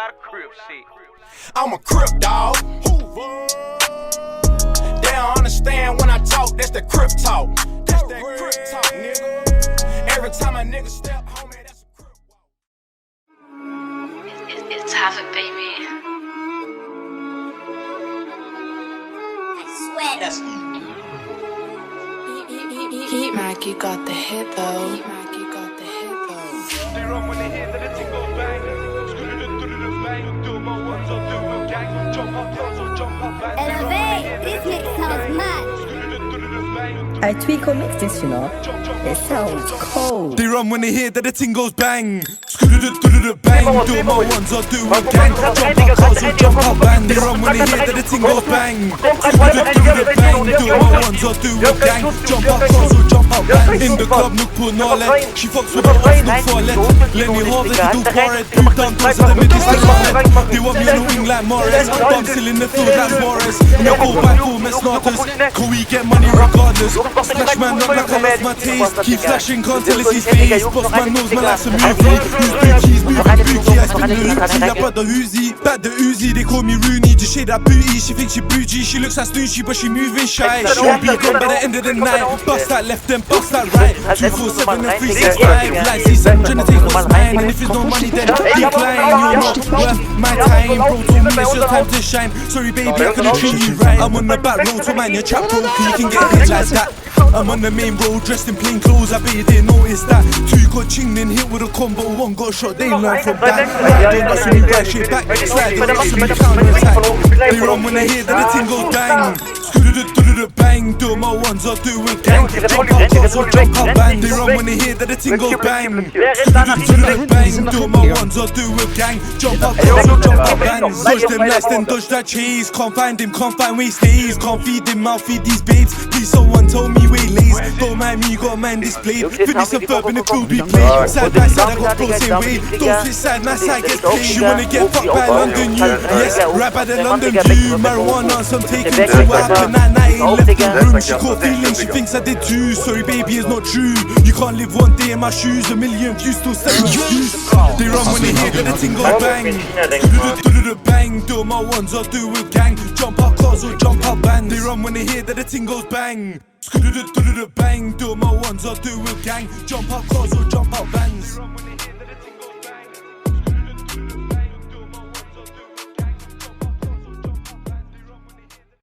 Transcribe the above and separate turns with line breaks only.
out of crib shit.
I'm a crip dog. Hoover. They don't understand when I talk, that's the crip talk. That's that crip talk, nigga. Every time a nigga step, homie, that's a crip walk.
It's Hoover, baby.
I swear. That's
Heat Mac, you got the hit though. Heat Mac, you got the hit though.
They run when they hear that the ting goes bang. Screw bang. Do my ones or do a gang. Jump up close or jump up bang.
Elevate, this mix sounds mad.
I Tweako mix this, you know. It sounds cold.
They run when they hear that the ting goes bang. Bang. Do my ones or do a gang. Jump up close or jump up bang. They run when they hear that the ting goes bang. Bang. Do my ones or do a gang. Jump up close or jump up bang. In the club, look pour Norlet. She fucks with the off, look for let. Lenny Harvey do for it. Do down close to the middies to Norlet. They want me on the wing like Morris. I'm still in the field like Morris. No go back for mess snorters. Can we get money regardless? Slash man not like I lost my taste. Keep slashing, can't tell it's his face. Boss man knows my life's a movie. Who's Buki's moving Buki? I spin the Lucy. That brother Uzi, back the Uzi. They call me Rooney. Just shade that booty. She thinks she bougie. She looks like Snoochie, but she moving shy. She'll be gone by the end of the night. Bust that left and bust that right. 247 and 365. Like C7 trying to take what's mine. And if it's no money, then decline. You're not worth my time. Bro told me it's your time to shine. Sorry baby, I couldn't treat you right. I'm on the back road to mind your trap bro. You can get hit like that. I'm on the main road dressed in plain clothes, I bet you didn't notice that. Two got chinged in, hit with a combo, one got shot, they learn from that. Riding, that's when you back shit back, sliding, that's when you counter attack. They run when they hear that the ting goes bang. Bang, do my ones or do a gang. Jump up close or jump up bang. They run when they hear that the ting goes bang. Bang, do my ones or do a gang. Jump up close or jump up bang. Dodge them less than dodge that cheese. Can't find him, can't find where he stays. Can't feed him, I'll feed these babes. Please someone tell me where he lays. Don't mind me, got mind displayed. Finish some verb in the field we play. Side by side I got bros same way. Don't switch side, my side gets paid. She wanna get fucked by London you. Yes, right by the London View. Marijuana, some taking to what happened that night. Left the room, she caught feelings, she thinks I did too. Sorry baby, it's not true. You can't live one day in my shoes. A million views still selling juice. They run when they hear that the ting goes bang. Bang, do my ones or do a gang. Jump up close or jump up bang. They run when they hear that the ting goes bang. Bang, do my ones or do a gang. Jump up close or jump up bands.